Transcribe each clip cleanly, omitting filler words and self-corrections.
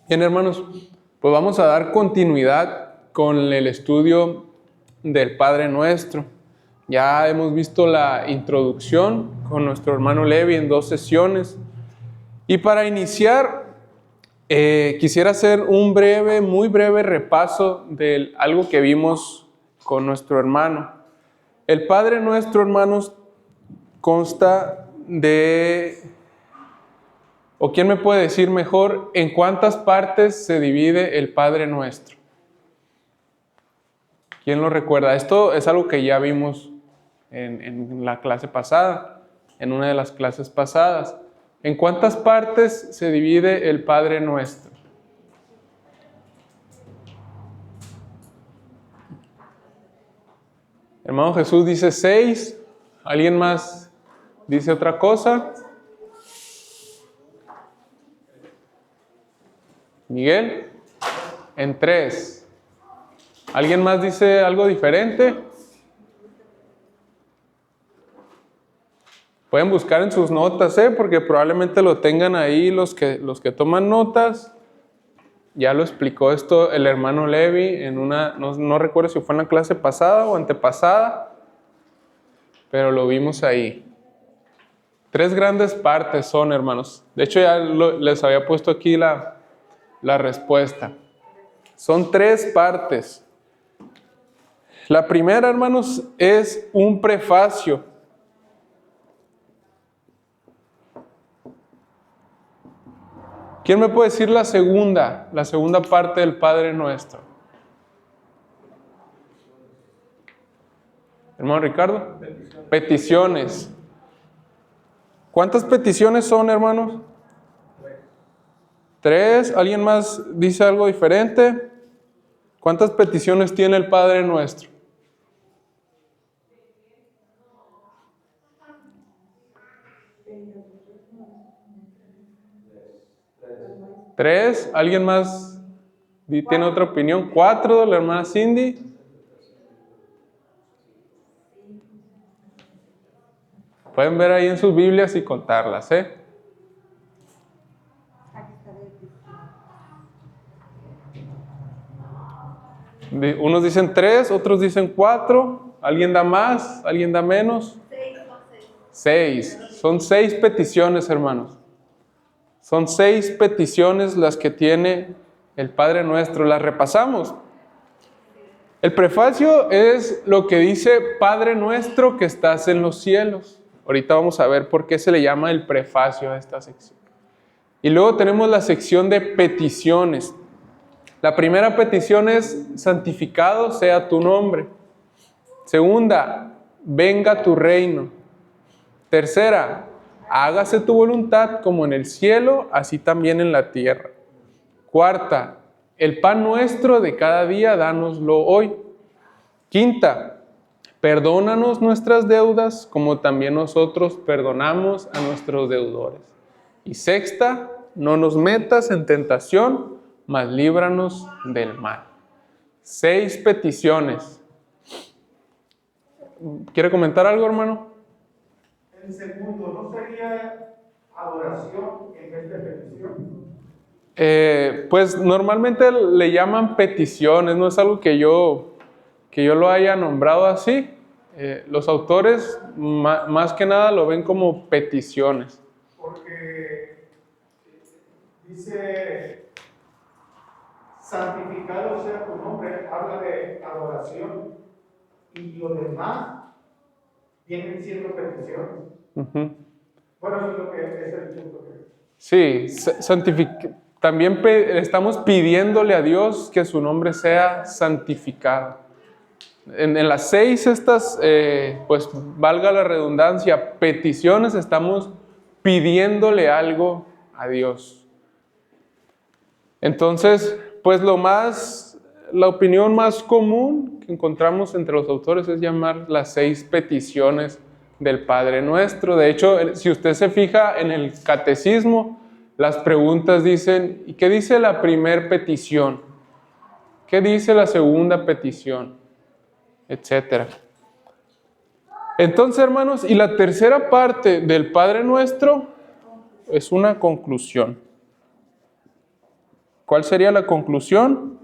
Bien, hermanos, pues vamos a dar continuidad con el estudio del Padre Nuestro. Ya hemos visto la introducción con nuestro hermano Levi en 2 sesiones. Y para iniciar, quisiera hacer un muy breve repaso de algo que vimos con nuestro hermano. El Padre Nuestro, hermanos, consta de... ¿O quién me puede decir mejor en cuántas partes se divide el Padre Nuestro? ¿Quién lo recuerda? Esto es algo que ya vimos en la clase pasada, en una de las clases pasadas. ¿En cuántas partes se divide el Padre Nuestro? Hermano Jesús dice 6. ¿Alguien más dice otra cosa? Miguel, en 3. ¿Alguien más dice algo diferente? Pueden buscar en sus notas, porque probablemente lo tengan ahí los que toman notas. Ya lo explicó esto el hermano Levi en una, no recuerdo si fue en la clase pasada o antepasada, pero lo vimos ahí. 3 grandes partes son, hermanos. De hecho, ya les había puesto aquí la respuesta. Son 3 partes. La primera, hermanos, es un prefacio. ¿Quién me puede decir la segunda parte del Padre Nuestro? Hermano Ricardo. Peticiones. ¿Cuántas peticiones son, hermanos? 3. ¿Alguien más dice algo diferente? ¿Cuántas peticiones tiene el Padre Nuestro? 3. ¿Alguien más tiene otra opinión? 4. La hermana Cindy. Pueden ver ahí en sus Biblias y contarlas, Unos dicen 3, otros dicen 4. ¿Alguien da más? ¿Alguien da menos? 6. Son 6 peticiones, hermanos. Son 6 peticiones las que tiene el Padre Nuestro. Las repasamos. El prefacio es lo que dice: Padre Nuestro que estás en los cielos. Ahorita vamos a ver por qué se le llama el prefacio a esta sección. Y luego tenemos la sección de peticiones. La primera petición es: santificado sea tu nombre. Segunda, venga tu reino. Tercera, hágase tu voluntad como en el cielo, así también en la tierra. Cuarta, el pan nuestro de cada día, dánoslo hoy. Quinta, perdónanos nuestras deudas, como también nosotros perdonamos a nuestros deudores. Y sexta, no nos metas en tentación, mas líbranos del mal. 6 peticiones. ¿Quiere comentar algo, hermano? El segundo, ¿no sería adoración en esta petición? Pues normalmente le llaman peticiones, no es algo que yo lo haya nombrado así. Los autores más que nada lo ven como peticiones. Porque dice, santificado sea tu nombre, habla de adoración, y lo demás vienen siendo peticiones. Uh-huh. Bueno, eso es lo que es el punto que... Sí, también estamos pidiéndole a Dios que su nombre sea santificado. En las 6 estas, pues valga la redundancia, peticiones, estamos pidiéndole algo a Dios. Entonces, pues la opinión más común que encontramos entre los autores es llamar las 6 peticiones del Padre Nuestro. De hecho, si usted se fija en el catecismo, las preguntas dicen: ¿y qué dice la primera petición? ¿Qué dice la segunda petición? Etcétera. Entonces, hermanos, y la tercera parte del Padre Nuestro es una conclusión. ¿Cuál sería la conclusión?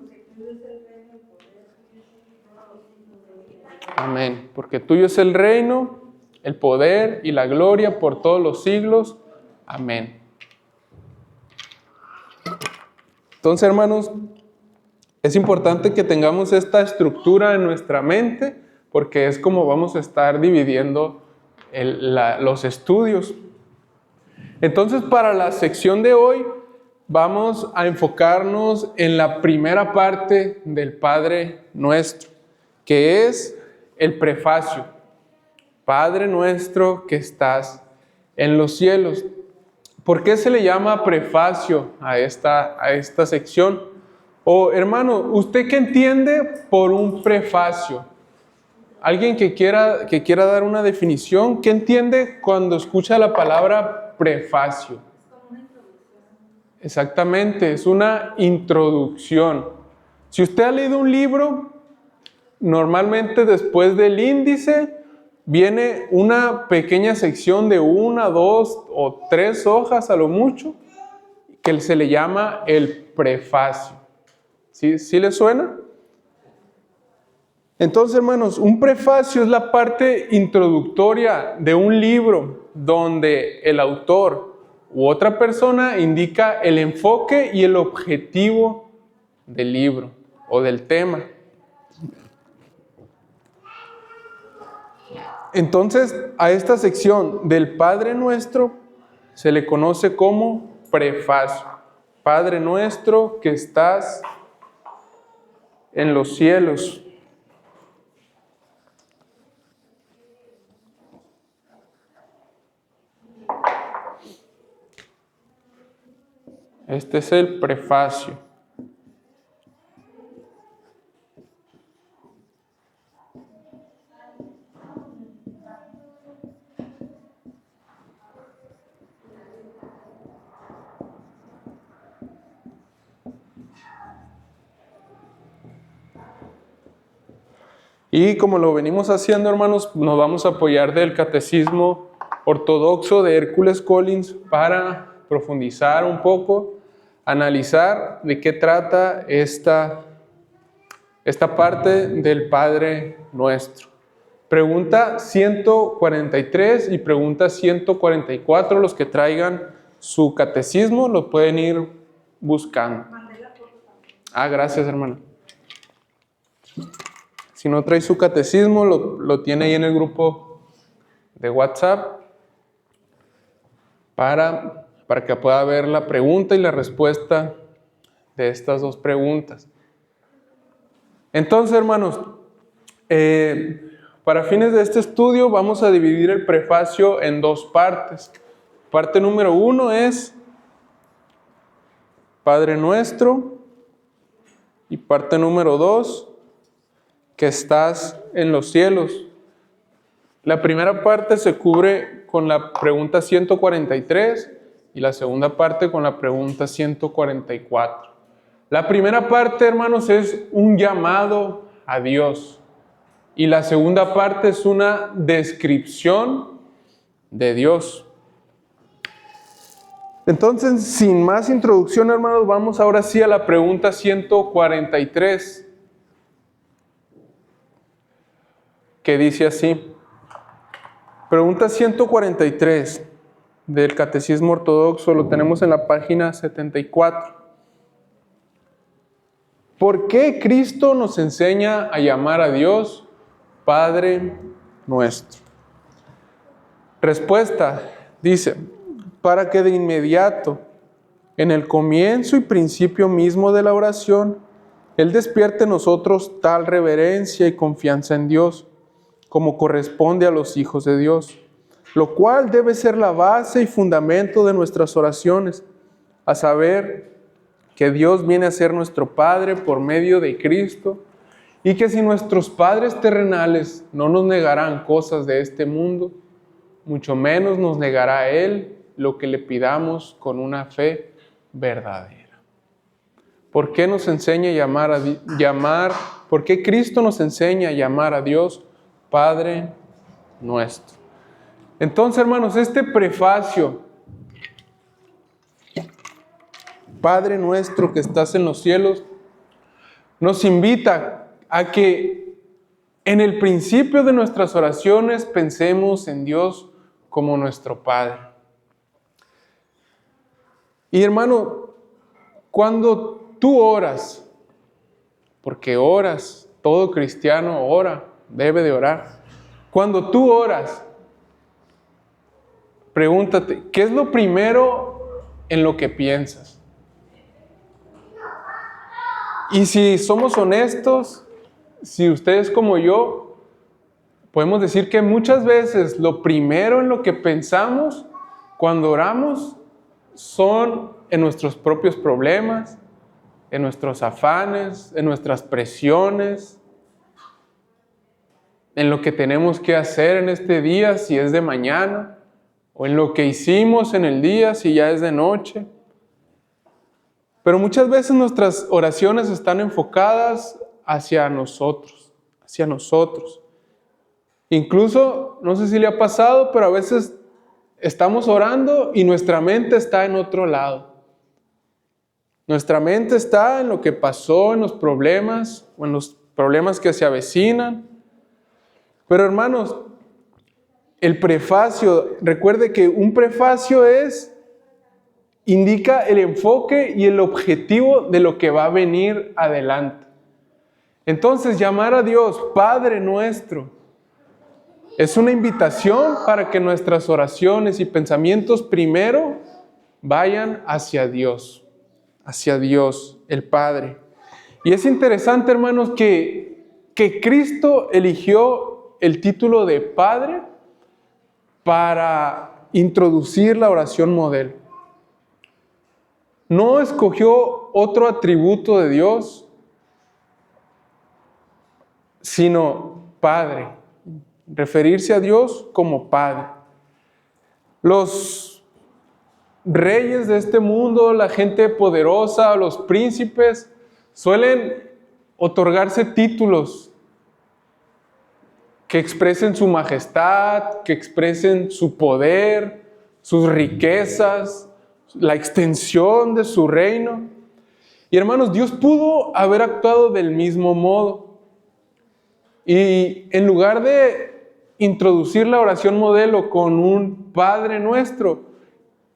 Amén. Porque tuyo es el reino, el poder y la gloria por todos los siglos. Amén. Entonces, hermanos, es importante que tengamos esta estructura en nuestra mente, porque es como vamos a estar dividiendo los estudios. Entonces, para la sección de hoy, vamos a enfocarnos en la primera parte del Padre Nuestro, que es el prefacio. Padre nuestro que estás en los cielos. ¿Por qué se le llama prefacio a esta sección? Hermano, ¿usted qué entiende por un prefacio? ¿Alguien que quiera dar una definición? ¿Qué entiende cuando escucha la palabra prefacio? Exactamente, es una introducción. Si usted ha leído un libro, normalmente después del índice viene una pequeña sección de 1, 2 o 3 hojas a lo mucho, que se le llama el prefacio. ¿Sí le suena? Entonces, hermanos, un prefacio es la parte introductoria de un libro donde el autor u otra persona indica el enfoque y el objetivo del libro o del tema. Entonces, a esta sección del Padre Nuestro se le conoce como prefacio. Padre nuestro que estás en los cielos. Este es el prefacio. Y como lo venimos haciendo, hermanos, nos vamos a apoyar del Catecismo Ortodoxo de Hércules Collins para profundizar un poco, analizar de qué trata esta parte del Padre Nuestro. Pregunta 143 y pregunta 144, los que traigan su catecismo lo pueden ir buscando. Gracias, hermano. Si no trae su catecismo, lo tiene ahí en el grupo de WhatsApp para que pueda ver la pregunta y la respuesta de estas dos preguntas. Entonces, hermanos, para fines de este estudio vamos a dividir el prefacio en dos partes. Parte número 1 es Padre Nuestro y parte número 2 que estás en los cielos. La primera parte se cubre con la pregunta 143 y la segunda parte con la pregunta 144. La primera parte, hermanos, es un llamado a Dios y la segunda parte es una descripción de Dios. Entonces, sin más introducción, hermanos, vamos ahora sí a la pregunta 143. Que dice así, pregunta 143 del Catecismo Ortodoxo, lo tenemos en la página 74. ¿Por qué Cristo nos enseña a llamar a Dios Padre Nuestro? Respuesta, dice, para que de inmediato, en el comienzo y principio mismo de la oración, Él despierte en nosotros tal reverencia y confianza en Dios, como corresponde a los hijos de Dios, lo cual debe ser la base y fundamento de nuestras oraciones, a saber que Dios viene a ser nuestro Padre por medio de Cristo, y que si nuestros padres terrenales no nos negarán cosas de este mundo, mucho menos nos negará a Él lo que le pidamos con una fe verdadera. ¿Por qué nos enseña por qué Cristo nos enseña a llamar a Dios Padre Nuestro? Entonces, hermanos, este prefacio Padre nuestro que estás en los cielos, nos invita a que en el principio de nuestras oraciones pensemos en Dios como nuestro Padre. Y hermano, cuando tú oras, porque oras, todo cristiano ora, debe de orar. Cuando tú oras, pregúntate, ¿qué es lo primero en lo que piensas? Y si somos honestos, si ustedes como yo, podemos decir que muchas veces lo primero en lo que pensamos cuando oramos son en nuestros propios problemas, en nuestros afanes, en nuestras presiones, en lo que tenemos que hacer en este día, si es de mañana, o en lo que hicimos en el día, si ya es de noche. Pero muchas veces nuestras oraciones están enfocadas hacia nosotros, hacia nosotros. Incluso, no sé si le ha pasado, pero a veces estamos orando y nuestra mente está en otro lado. Nuestra mente está en lo que pasó, en los problemas, o en los problemas que se avecinan. Pero hermanos, el prefacio, recuerde que un prefacio indica el enfoque y el objetivo de lo que va a venir adelante. Entonces, llamar a Dios Padre nuestro es una invitación para que nuestras oraciones y pensamientos primero vayan hacia Dios el Padre. Y es interesante, hermanos, que Cristo eligió el título de Padre para introducir la oración modelo. No escogió otro atributo de Dios, sino Padre. Referirse a Dios como Padre. Los reyes de este mundo, la gente poderosa, los príncipes, suelen otorgarse títulos que expresen su majestad, que expresen su poder, sus riquezas, la extensión de su reino. Y hermanos, Dios pudo haber actuado del mismo modo. Y en lugar de introducir la oración modelo con un Padre nuestro,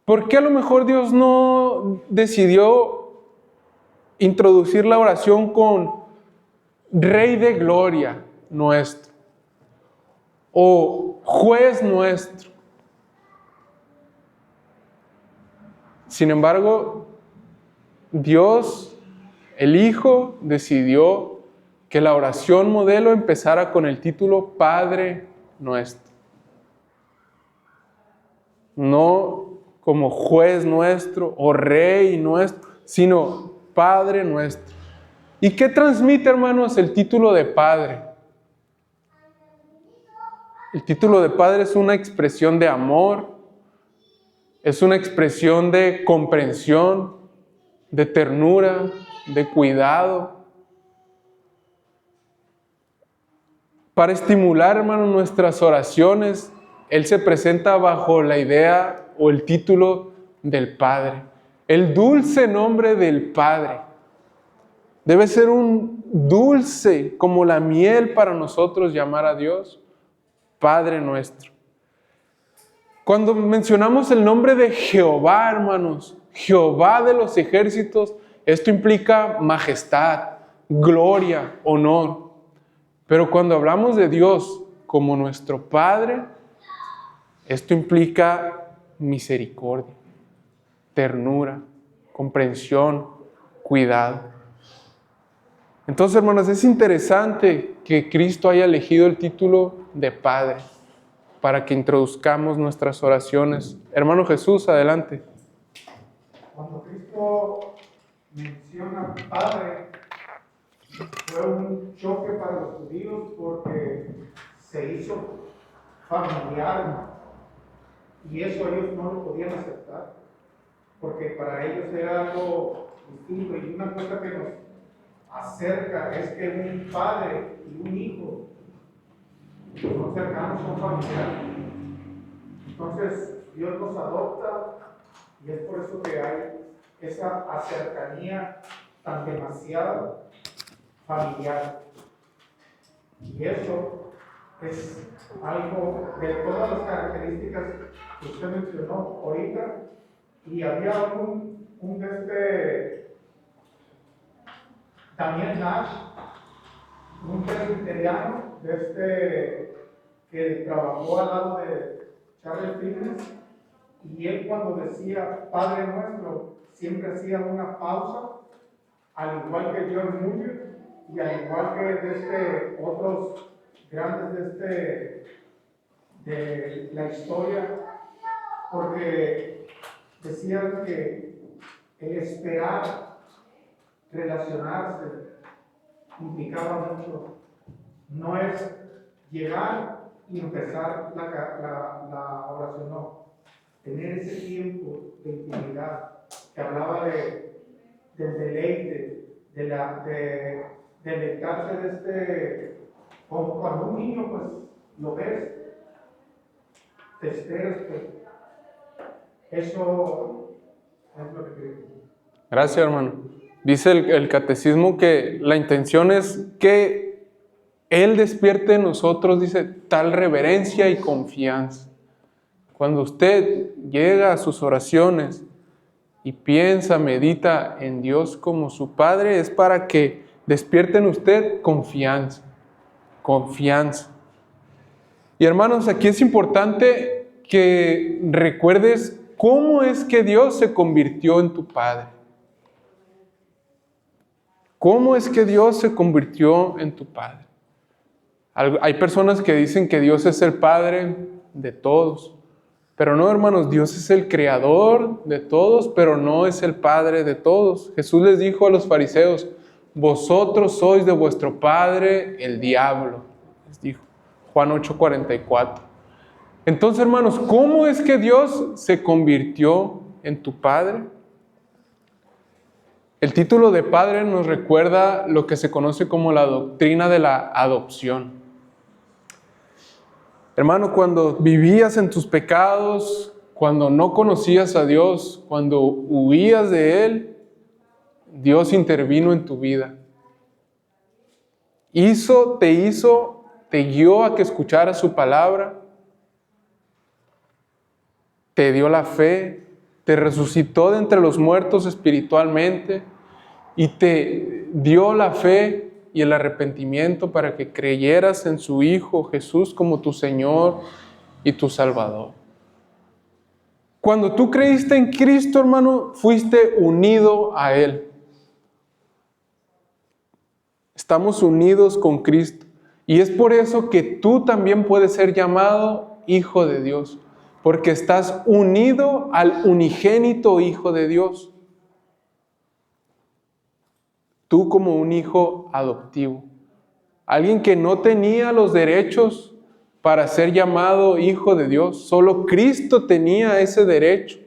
¿por qué a lo mejor Dios no decidió introducir la oración con Rey de Gloria nuestro o Juez nuestro? Sin embargo, Dios, el Hijo, decidió que la oración modelo empezara con el título Padre nuestro. No como Juez nuestro o Rey nuestro, sino Padre nuestro. ¿Y qué transmite, hermanos, el título de Padre? El título de Padre es una expresión de amor, es una expresión de comprensión, de ternura, de cuidado. Para estimular, hermanos, nuestras oraciones, Él se presenta bajo la idea o el título del Padre. El dulce nombre del Padre. Debe ser un dulce como la miel para nosotros llamar a Dios Padre nuestro. Cuando mencionamos el nombre de Jehová, hermanos, Jehová de los ejércitos, esto implica majestad, gloria, honor. Pero cuando hablamos de Dios como nuestro Padre, esto implica misericordia, ternura, comprensión, cuidado. Entonces, hermanos, es interesante que Cristo haya elegido el título de Padre para que introduzcamos nuestras oraciones. Hermano Jesús, adelante. Cuando Cristo menciona Padre, fue un choque para los judíos porque se hizo familiar y eso ellos no lo podían aceptar porque para ellos era algo distinto. Y una cosa que nos acerca es que un padre y un hijo son cercanos, son familiares. Entonces Dios nos adopta y es por eso que hay esa cercanía tan demasiado familiar. Y eso es algo de todas las características que usted mencionó ahorita. Y había un Daniel Nash, un presbiteriano que trabajó al lado de Charles Dickens, y él cuando decía Padre Nuestro siempre hacía una pausa, al igual que John Muir y al igual que otros grandes de la historia, porque decían que el esperar relacionarse implicaba mucho. No es llegar y empezar la oración, no. Tener ese tiempo de intimidad que hablaba del deleite, de deleitarse como cuando un niño pues lo ves, te esperas, pues eso es lo que creo. Gracias, hermano. Dice el catecismo que la intención es que Él despierte en nosotros, dice, tal reverencia y confianza. Cuando usted llega a sus oraciones y piensa, medita en Dios como su Padre, es para que despierte en usted confianza. Confianza. Y hermanos, aquí es importante que recuerdes cómo es que Dios se convirtió en tu Padre. ¿Cómo es que Dios se convirtió en tu Padre? Hay personas que dicen que Dios es el Padre de todos. Pero no, hermanos, Dios es el creador de todos, pero no es el Padre de todos. Jesús les dijo a los fariseos, vosotros sois de vuestro padre el diablo, les dijo. Juan 8:44. Entonces, hermanos, ¿cómo es que Dios se convirtió en tu Padre? El título de Padre nos recuerda lo que se conoce como la doctrina de la adopción. Hermano, cuando vivías en tus pecados, cuando no conocías a Dios, cuando huías de Él, Dios intervino en tu vida. Te guió a que escucharas su palabra, te dio la fe, te resucitó de entre los muertos espiritualmente y te dio la fe y el arrepentimiento para que creyeras en su Hijo Jesús como tu Señor y tu Salvador. Cuando tú creíste en Cristo, hermano, fuiste unido a Él. Estamos unidos con Cristo. Y es por eso que tú también puedes ser llamado Hijo de Dios, porque estás unido al unigénito Hijo de Dios. Tú como un hijo adoptivo, alguien que no tenía los derechos para ser llamado Hijo de Dios, solo Cristo tenía ese derecho.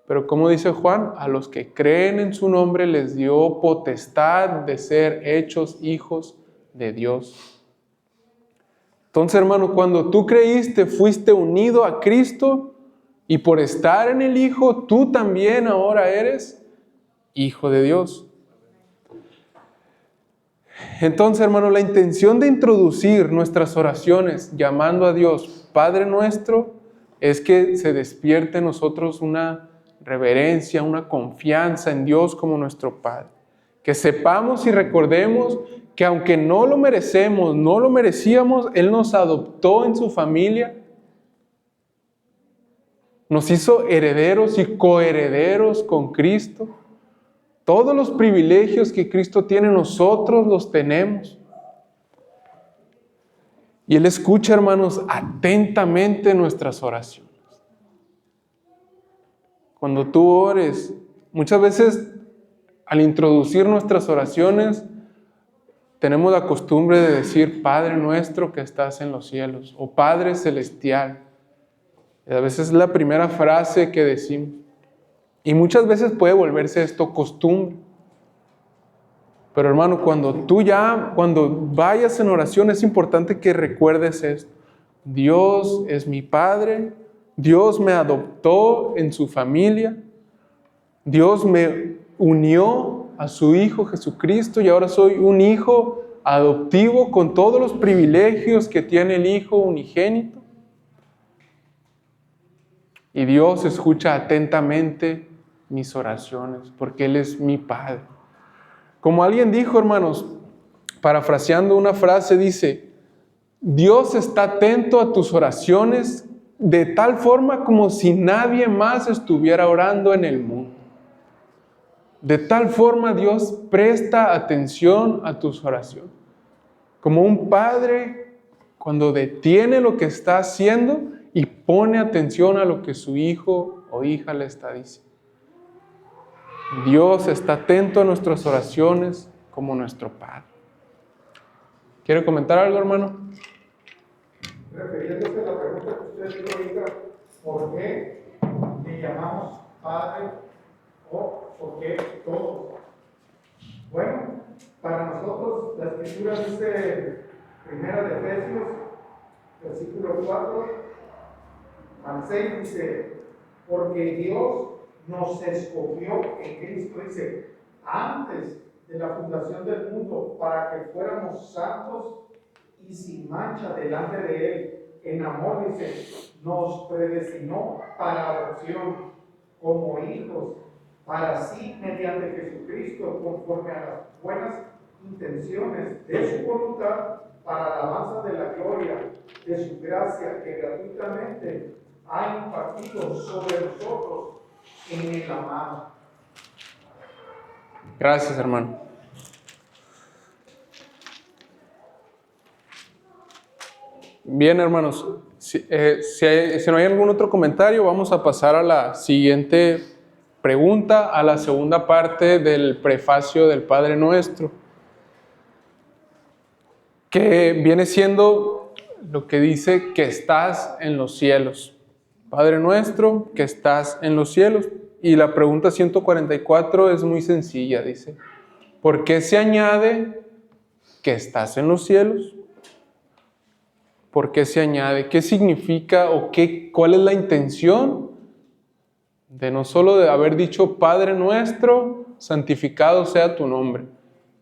Pero como dice Juan, a los que creen en su nombre les dio potestad de ser hechos hijos de Dios. Entonces, hermano, cuando tú creíste, fuiste unido a Cristo y por estar en el Hijo, tú también ahora eres hijo de Dios. Entonces, hermano, la intención de introducir nuestras oraciones llamando a Dios Padre nuestro es que se despierte en nosotros una reverencia, una confianza en Dios como nuestro Padre. Que sepamos y recordemos que aunque no lo merecemos, no lo merecíamos, Él nos adoptó en su familia, nos hizo herederos y coherederos con Cristo. Todos los privilegios que Cristo tiene, nosotros los tenemos. Y Él escucha, hermanos, atentamente nuestras oraciones. Cuando tú ores, muchas veces al introducir nuestras oraciones, tenemos la costumbre de decir, Padre nuestro que estás en los cielos, o Padre celestial. Y a veces es la primera frase que decimos. Y muchas veces puede volverse esto costumbre. Pero hermano, cuando vayas en oración, es importante que recuerdes esto. Dios es mi Padre, Dios me adoptó en su familia, Dios me unió a su Hijo Jesucristo y ahora soy un hijo adoptivo con todos los privilegios que tiene el Hijo unigénito. Y Dios escucha atentamente mis oraciones porque Él es mi Padre. Como alguien dijo, hermanos, parafraseando una frase, dice: Dios está atento a tus oraciones de tal forma como si nadie más estuviera orando en el mundo. De tal forma Dios presta atención a tus oraciones. Como un padre cuando detiene lo que está haciendo y pone atención a lo que su hijo o hija le está diciendo. Dios está atento a nuestras oraciones como nuestro Padre. ¿Quiere comentar algo, hermano? Refiriéndose a la pregunta que usted dijo ahorita, ¿por qué le llamamos Padre o por qué todos? Bueno, para nosotros la Escritura dice, primera de Efesios, versículo 4 al 6, dice: porque Dios nos escogió en Cristo, dice, antes de la fundación del mundo, para que fuéramos santos y sin mancha delante de Él. En amor, dice, nos predestinó para adopción como hijos, para sí, mediante Jesucristo, conforme a las buenas intenciones de su voluntad, para alabanza de la gloria de su gracia, que gratuitamente ha impartido sobre nosotros en el amado. Gracias, hermano. Bien, hermanos, si no hay algún otro comentario, vamos a pasar a la siguiente pregunta, a la segunda parte del prefacio del Padre Nuestro, que viene siendo lo que dice: que estás en los cielos. Padre nuestro, que estás en los cielos. Y la pregunta 144 es muy sencilla, dice: ¿por qué se añade que estás en los cielos? ¿Por qué se añade? ¿Qué significa o cuál es la intención de no solo de haber dicho Padre nuestro, santificado sea tu nombre,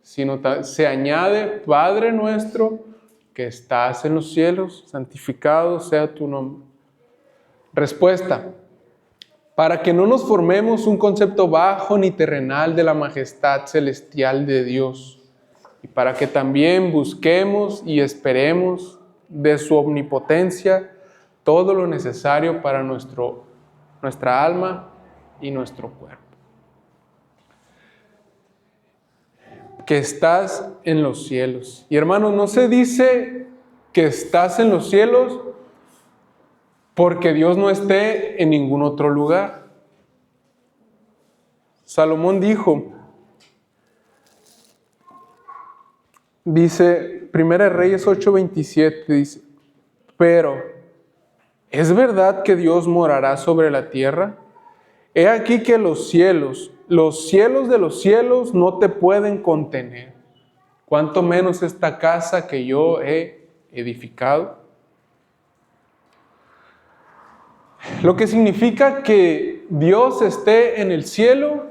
sino se añade Padre nuestro que estás en los cielos, santificado sea tu nombre? Respuesta: para que no nos formemos un concepto bajo ni terrenal de la majestad celestial de Dios, y para que también busquemos y esperemos de su omnipotencia todo lo necesario para nuestra alma y nuestro cuerpo. Que estás en los cielos. Y hermanos, no se dice que estás en los cielos porque Dios no esté en ningún otro lugar. Salomón dice, 1 Reyes 8:27, dice: pero, ¿es verdad que Dios morará sobre la tierra? He aquí que los cielos de los cielos no te pueden contener, cuanto menos esta casa que yo he edificado. Lo que significa que Dios esté en el cielo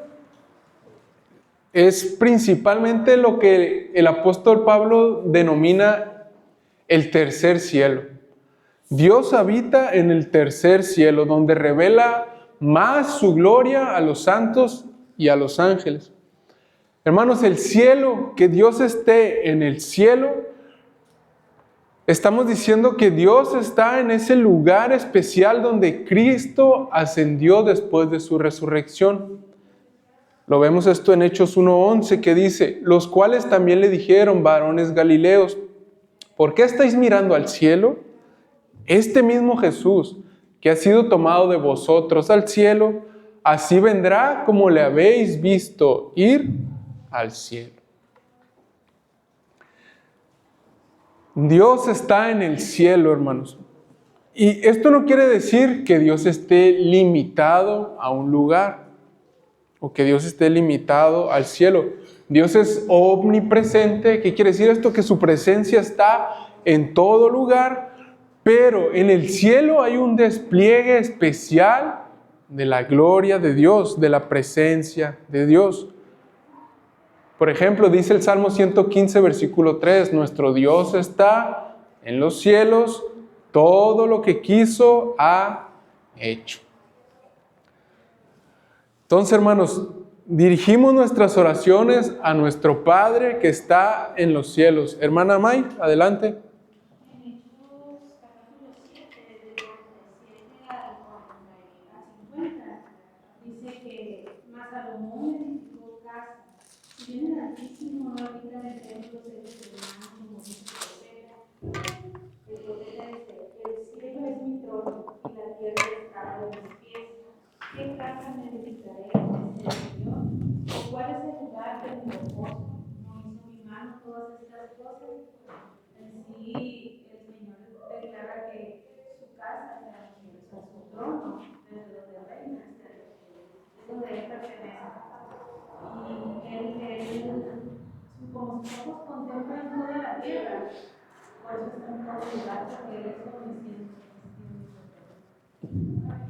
es principalmente lo que el apóstol Pablo denomina el tercer cielo. Dios habita en el tercer cielo, donde revela más su gloria a los santos y a los ángeles. Hermanos, el cielo, que Dios esté en el cielo, estamos diciendo que Dios está en ese lugar especial donde Cristo ascendió después de su resurrección. Lo vemos esto en Hechos 1:11, que dice: los cuales también le dijeron, varones galileos, ¿por qué estáis mirando al cielo? Este mismo Jesús, que ha sido tomado de vosotros al cielo, así vendrá como le habéis visto ir al cielo. Dios está en el cielo, hermanos. Y esto no quiere decir que Dios esté limitado a un lugar o que Dios esté limitado al cielo. Dios es omnipresente. ¿Qué quiere decir esto? Que su presencia está en todo lugar, pero en el cielo hay un despliegue especial de la gloria de Dios, de la presencia de Dios. Por ejemplo, dice el Salmo 115, versículo 3, nuestro Dios está en los cielos, todo lo que quiso ha hecho. Entonces, hermanos, dirigimos nuestras oraciones a nuestro Padre que está en los cielos. Hermana May, adelante.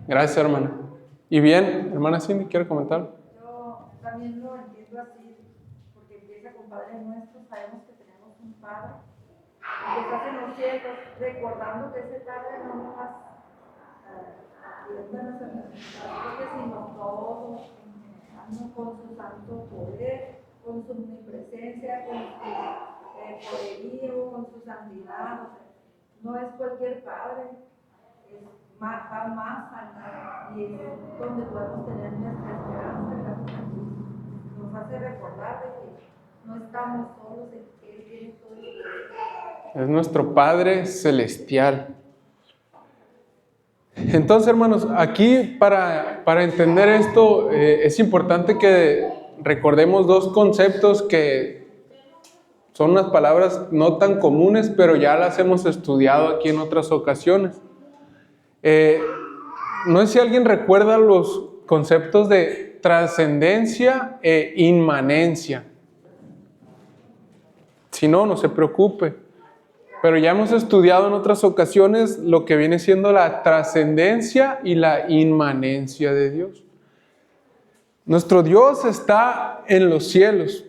Gracias, hermana. Y bien, hermana Cindy, ¿quiere comentar? Yo también lo entiendo así, porque empieza con Padre Nuestro, sabemos que tenemos un Padre que está en los cielos, recordando que ese Padre no nos atiende nuestras necesidades, sino todo, con su santo poder, con su omnipresencia, con su poderío, con su santidad. O sea, no es cualquier Padre, va más allá, y es donde podemos tener nuestra esperanza, gracias a Dios. Nos hace recordar de que no estamos solos, que Él tiene todo el poder. Es nuestro Padre celestial. Entonces, hermanos, aquí para entender esto es importante que recordemos dos conceptos que son unas palabras no tan comunes, pero ya las hemos estudiado aquí en otras ocasiones. No sé si alguien recuerda los conceptos de trascendencia e inmanencia. Si no, no se preocupe. Pero ya hemos estudiado en otras ocasiones lo que viene siendo la trascendencia y la inmanencia de Dios. Nuestro Dios está en los cielos,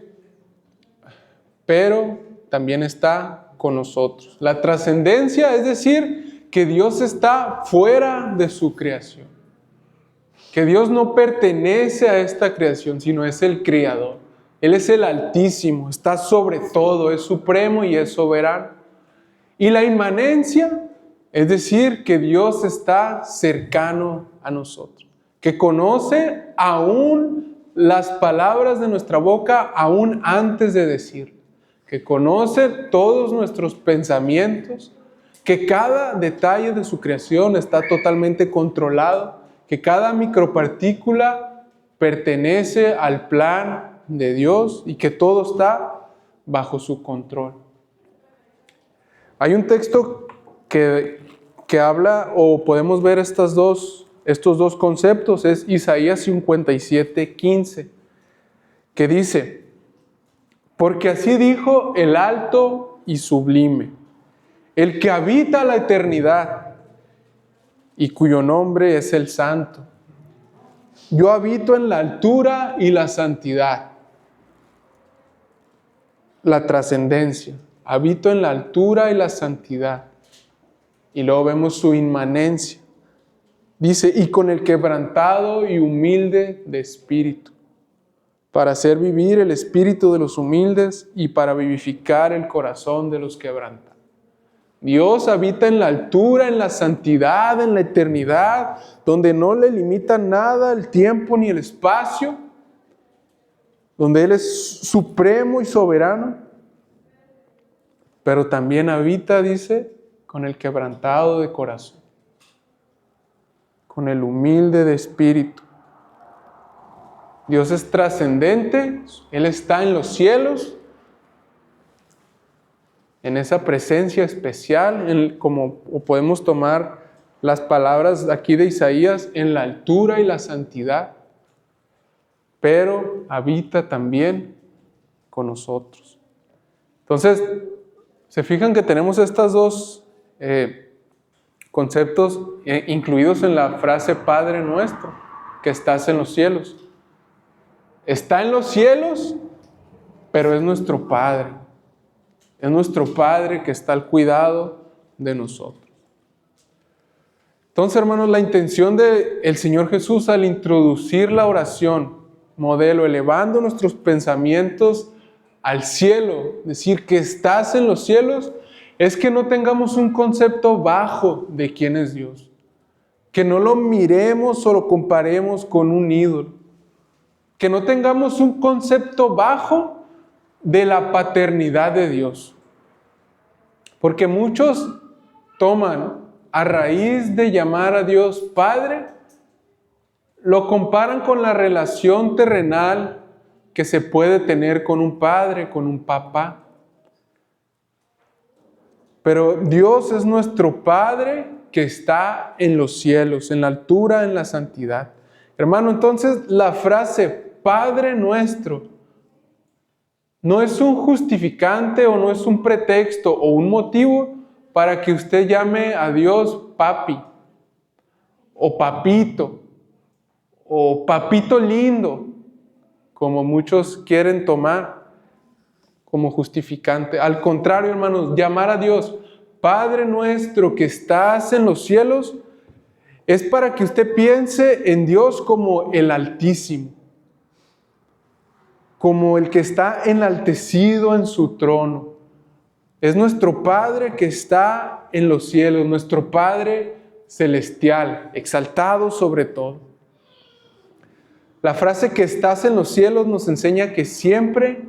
pero también está con nosotros. La trascendencia es decir, que Dios está fuera de su creación. Que Dios no pertenece a esta creación, sino es el Creador. Él es el Altísimo, está sobre todo, es supremo y es soberano. Y la inmanencia, es decir, que Dios está cercano a nosotros. Que conoce aún las palabras de nuestra boca, aún antes de decir. Que conoce todos nuestros pensamientos, que cada detalle de su creación está totalmente controlado, que cada micropartícula pertenece al plan de Dios y que todo está bajo su control. Hay un texto que habla, o podemos ver estos dos conceptos, es Isaías 57:15, que dice: porque así dijo el alto y sublime, el que habita la eternidad y cuyo nombre es el Santo. Yo habito en la altura y la santidad. La trascendencia. Habito en la altura y la santidad. Y luego vemos su inmanencia. Dice, y con el quebrantado y humilde de espíritu, para hacer vivir el espíritu de los humildes y para vivificar el corazón de los quebrantados. Dios habita en la altura, en la santidad, en la eternidad, donde no le limita nada el tiempo ni el espacio, donde Él es supremo y soberano, pero también habita, dice, con el quebrantado de corazón, con el humilde de espíritu. Dios es trascendente, Él está en los cielos, en esa presencia especial, como podemos tomar las palabras aquí de Isaías, en la altura y la santidad, pero habita también con nosotros. Entonces, se fijan que tenemos estos dos conceptos incluidos en la frase Padre Nuestro. que estás en los cielos. Está en los cielos, pero es nuestro Padre. Es nuestro Padre que está al cuidado de nosotros. Entonces, hermanos, la intención del Señor Jesús al introducir la oración modelo, elevando nuestros pensamientos al cielo, decir que estás en los cielos, es que no tengamos un concepto bajo de quién es Dios. Que no lo miremos o lo comparemos con un ídolo. Que no tengamos un concepto bajo de la paternidad de Dios. Porque muchos toman a raíz de llamar a Dios Padre, lo comparan con la relación terrenal que se puede tener con un padre, con un papá. Pero Dios es nuestro Padre que está en los cielos, en la altura, en la santidad. Hermano, entonces la frase Padre nuestro no es un justificante o no es un pretexto o un motivo para que usted llame a Dios papi o papito o papito lindo, como muchos quieren tomar como justificante. Al contrario, hermanos, llamar a Dios Padre nuestro que estás en los cielos es para que usted piense en Dios como el Altísimo, como el que está enaltecido en su trono. Es nuestro Padre que está en los cielos, nuestro Padre celestial, exaltado sobre todo. La frase que estás en los cielos nos enseña que siempre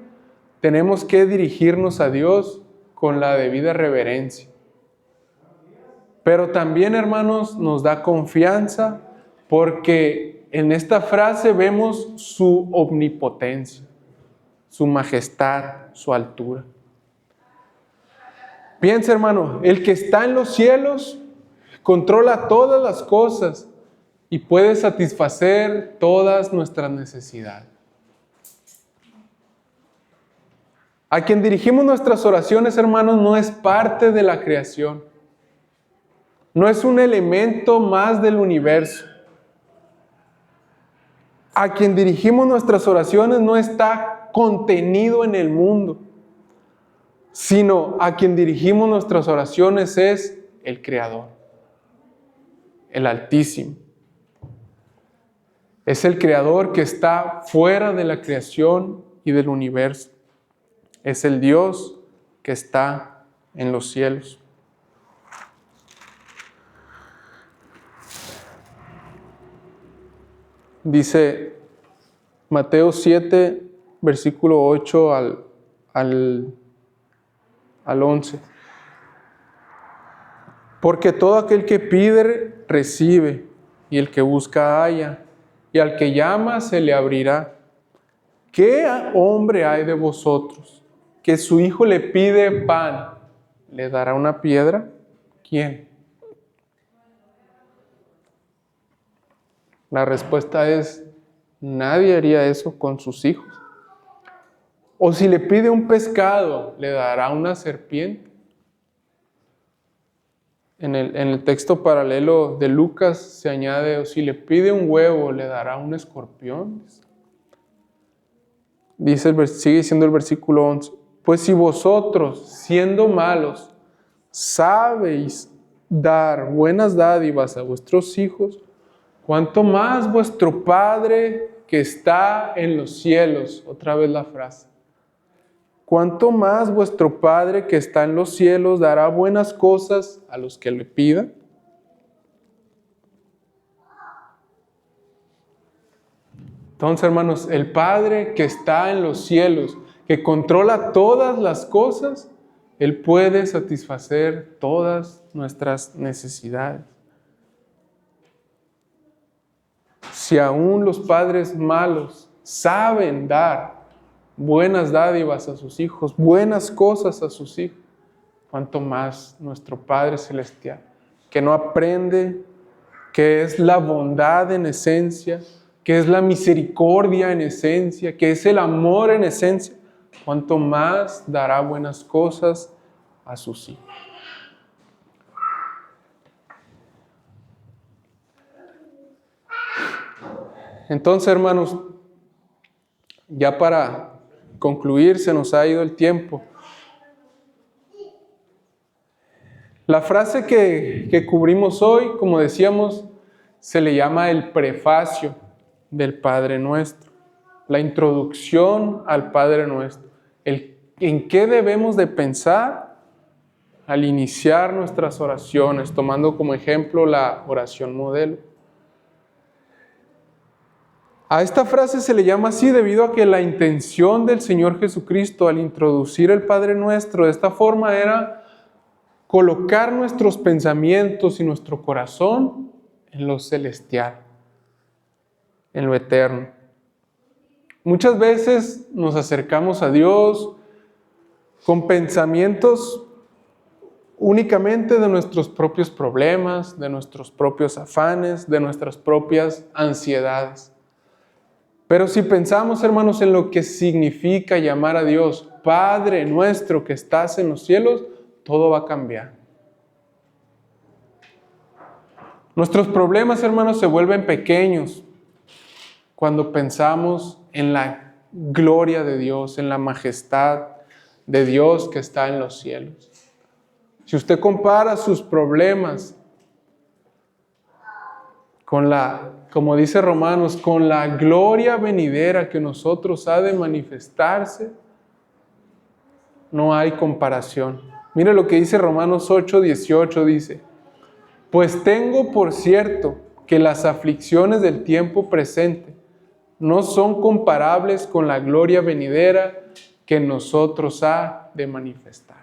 tenemos que dirigirnos a Dios con la debida reverencia. Pero también, hermanos, nos da confianza porque en esta frase vemos su omnipotencia, su majestad, su altura. Piensa, hermano, el que está en los cielos controla todas las cosas y puede satisfacer todas nuestras necesidades. A quien dirigimos nuestras oraciones, hermanos, no es parte de la creación. No es un elemento más del universo. A quien dirigimos nuestras oraciones no está contenido en el mundo, sino a quien dirigimos nuestras oraciones es el Creador, el Altísimo. Es el Creador que está fuera de la creación y del universo. Es el Dios que está en los cielos. Dice Mateo 7, versículo 8 al 11. Porque todo aquel que pide, recibe, y el que busca, halla, y al que llama, se le abrirá. ¿Qué hombre hay de vosotros que su hijo le pide pan, le dará una piedra? ¿Quién? La respuesta es, nadie haría eso con sus hijos. O si le pide un pescado, ¿le dará una serpiente? En el texto paralelo de Lucas se añade, o si le pide un huevo, ¿le dará un escorpión? Sigue diciendo el versículo 11, pues si vosotros, siendo malos, sabéis dar buenas dádivas a vuestros hijos, ¿cuánto más vuestro Padre que está en los cielos? Otra vez la frase. ¿Cuánto más vuestro Padre que está en los cielos dará buenas cosas a los que le pidan? Entonces, hermanos, el Padre que está en los cielos, que controla todas las cosas, Él puede satisfacer todas nuestras necesidades. Si aún los padres malos saben dar buenas dádivas a sus hijos, buenas cosas a sus hijos, cuánto más nuestro Padre Celestial, que no aprende, que es la bondad en esencia, que es la misericordia en esencia, que es el amor en esencia, cuánto más dará buenas cosas a sus hijos. Entonces, hermanos, ya para concluir, se nos ha ido el tiempo. La frase que cubrimos hoy, como decíamos, se le llama el prefacio del Padre Nuestro, la introducción al Padre Nuestro, en qué debemos de pensar al iniciar nuestras oraciones, tomando como ejemplo la oración modelo. A esta frase se le llama así debido a que la intención del Señor Jesucristo al introducir el Padre Nuestro de esta forma era colocar nuestros pensamientos y nuestro corazón en lo celestial, en lo eterno. Muchas veces nos acercamos a Dios con pensamientos únicamente de nuestros propios problemas, de nuestros propios afanes, de nuestras propias ansiedades. Pero si pensamos, hermanos, en lo que significa llamar a Dios Padre nuestro que estás en los cielos, todo va a cambiar. Nuestros problemas, hermanos, se vuelven pequeños cuando pensamos en la gloria de Dios, en la majestad de Dios que está en los cielos. Si usted compara sus problemas con como dice Romanos, con la gloria venidera que nosotros ha de manifestarse, no hay comparación. Mire lo que dice Romanos 8:18, dice: pues tengo por cierto que las aflicciones del tiempo presente no son comparables con la gloria venidera que en nosotros ha de manifestarse.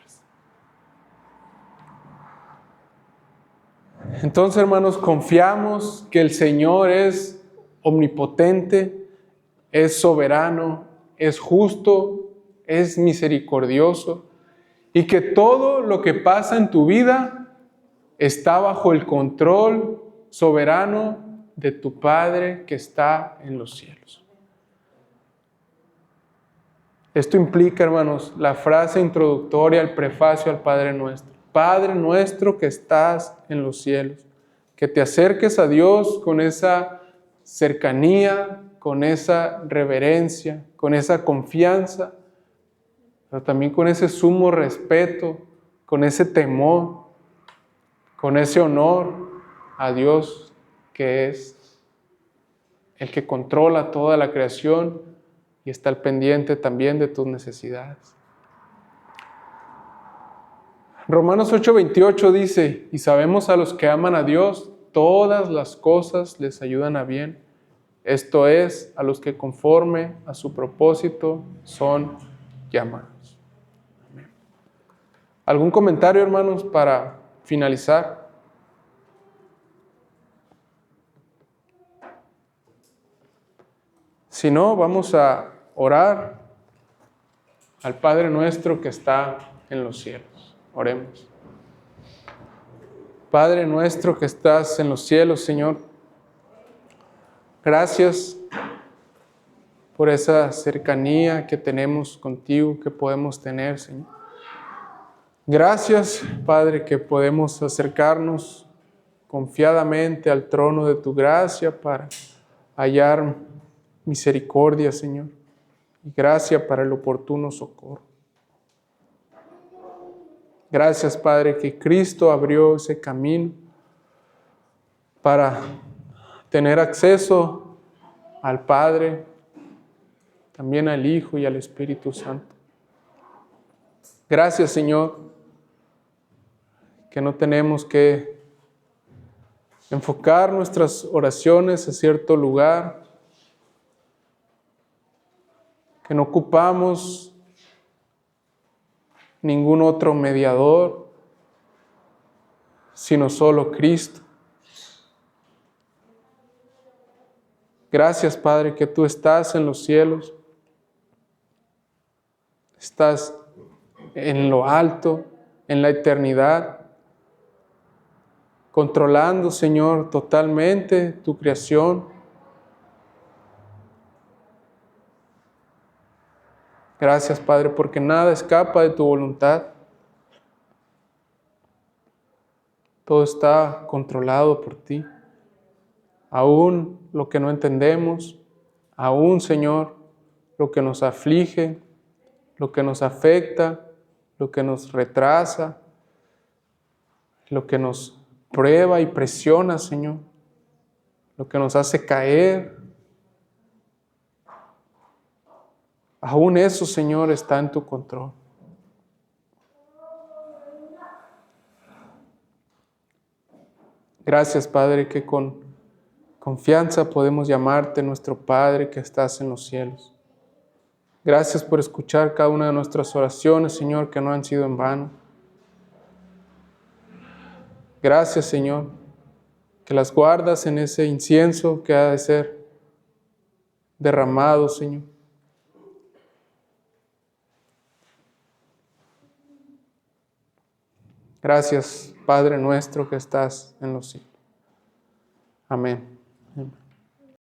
Entonces, hermanos, confiamos que el Señor es omnipotente, es soberano, es justo, es misericordioso, y que todo lo que pasa en tu vida está bajo el control soberano de tu Padre que está en los cielos. Esto implica, hermanos, la frase introductoria, el prefacio al Padre Nuestro. Padre nuestro que estás en los cielos. Que te acerques a Dios con esa cercanía, con esa reverencia, con esa confianza, pero también con ese sumo respeto, con ese temor, con ese honor a Dios que es el que controla toda la creación y está al pendiente también de tus necesidades. Romanos 8:28 dice: y sabemos a los que aman a Dios, todas las cosas les ayudan a bien. Esto es, a los que conforme a su propósito son llamados. Amén. ¿Algún comentario, hermanos, para finalizar? Si no, vamos a orar al Padre nuestro que está en los cielos. Oremos. Padre nuestro que estás en los cielos, Señor, gracias por esa cercanía que tenemos contigo, que podemos tener, Señor. Gracias, Padre, que podemos acercarnos confiadamente al trono de tu gracia para hallar misericordia, Señor, y gracia para el oportuno socorro. Gracias, Padre, que Cristo abrió ese camino para tener acceso al Padre, también al Hijo y al Espíritu Santo. Gracias, Señor, que no tenemos que enfocar nuestras oraciones a cierto lugar, que no ocupamos ningún otro mediador, sino solo Cristo. Gracias, Padre, que tú estás en los cielos, estás en lo alto, en la eternidad, controlando, Señor, totalmente tu creación. Gracias, Padre, porque nada escapa de tu voluntad. Todo está controlado por ti. aún lo que no entendemos, aún, Señor, lo que nos aflige, lo que nos afecta, lo que nos retrasa, lo que nos prueba y presiona, Señor, lo que nos hace caer. Aún eso, Señor, está en tu control. Gracias, Padre, que con confianza podemos llamarte nuestro Padre que estás en los cielos. Gracias por escuchar cada una de nuestras oraciones, Señor, que no han sido en vano. Gracias, Señor, que las guardas en ese incienso que ha de ser derramado, Señor. Gracias, Padre nuestro que estás en los cielos. Amén. Amén.